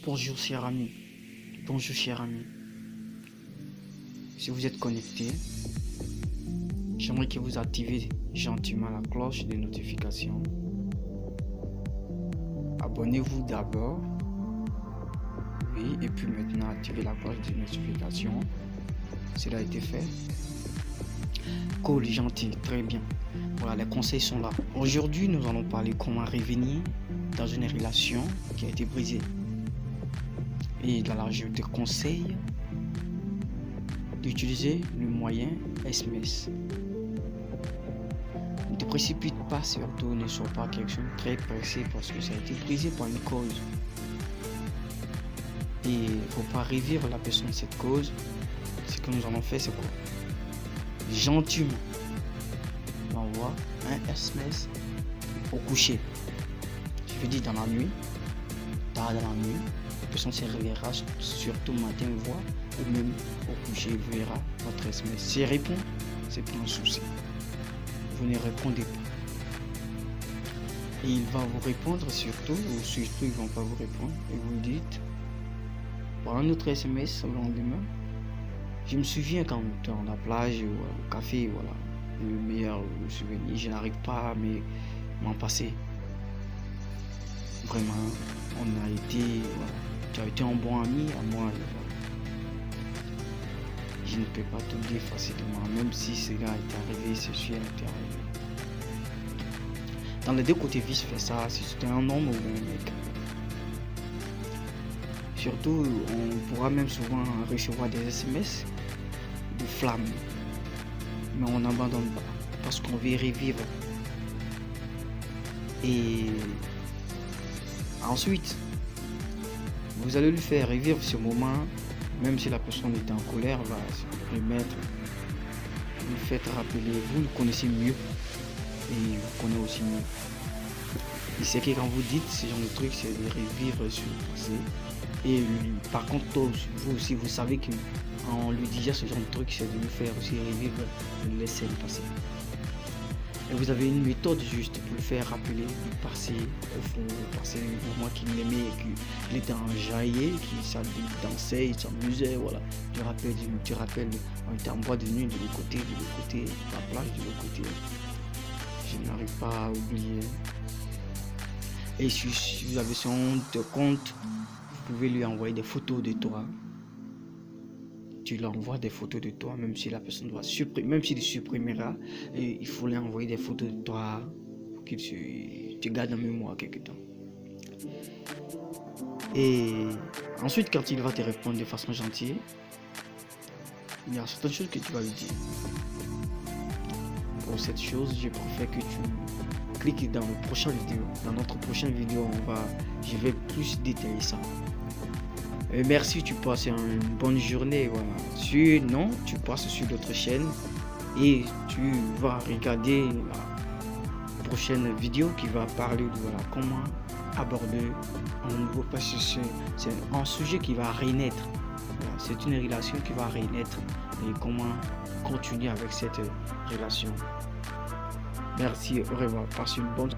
Bonjour cher ami, bonjour cher ami. Si vous êtes connecté, j'aimerais que vous activez gentiment la cloche de notification. Abonnez-vous d'abord. Oui, et puis maintenant activez la cloche de notification. Cela a été fait. Cool, gentil, très bien. Voilà, les conseils sont là. Aujourd'hui, nous allons parler comment revenir dans une relation qui a été brisée. Et là, je te conseille d'utiliser le moyen SMS. Ne te précipite pas, surtout ne sois pas quelqu'un de très pressé parce que ça a été brisé par une cause. Et il ne faut pas revivre la personne de cette cause. Ce que nous allons faire, c'est quoi? Gentiment, on envoie un SMS au coucher. Je veux dire dans la nuit, tard dans la nuit, la personne se réveillera surtout matin, voire ou même au coucher, verra votre SMS. Si elle répond, c'est pas un souci. Vous ne répondez pas. Et il va vous répondre surtout, ou surtout ils ne vont pas vous répondre. Et vous dites, pour un autre SMS le lendemain, je me souviens quand on était à la plage ou au café, voilà, le meilleur souvenir, je n'arrive pas à m'en passer. Vraiment, on a été, voilà, tu as été un bon ami à moi. Voilà. Je ne peux pas t'oublier facilement, même si ce gars est arrivé, ceci est arrivé. Dans les deux côtés vice-versa, si c'était un homme ou un mec. Surtout, on pourra même souvent recevoir des SMS de flammes. Mais on n'abandonne pas parce qu'on veut revivre. Et ensuite, vous allez lui faire revivre ce moment, même si la personne est en colère, va se remettre. Vous le faites rappeler, vous le connaissez mieux et vous connaissez aussi mieux. Et c'est que quand vous dites ce genre de truc, c'est de revivre sur le passé. Et par contre, vous aussi, vous savez qu'en lui disant ce genre de truc, c'est de lui faire aussi revivre le laisser le passé. Et vous avez une méthode juste pour le faire rappeler du passé, au fond, le passé, le moment qu'il aimait, qu'il était enjaillé, qu'il dansait, il s'amusait, voilà. Tu rappelles, on était en boîte de nuit de l'autre côté, la plage de l'autre côté. Je n'arrive pas à oublier. Et si vous avez son compte, vous pouvez lui envoyer des photos de toi. Tu lui envoies des photos de toi, même si la personne doit supprimer, même s'il supprimera, et il faut lui envoyer des photos de toi pour qu'il te garde en mémoire quelque temps. Et ensuite, quand il va te répondre de façon gentille, il y a certaines choses que tu vas lui dire. Pour cette chose, je préfère que tu cliques dans le prochain vidéo. Dans notre prochaine vidéo, je vais plus détailler ça. Et merci, tu passes une bonne journée. Voilà. Sinon, tu passes sur d'autres chaînes et tu vas regarder la prochaine vidéo qui va parler de comment aborder un nouveau, parce que c'est un sujet qui va renaître. Voilà. C'est une relation qui va renaître et comment continuer avec cette relation. Merci, au revoir, passe une bonne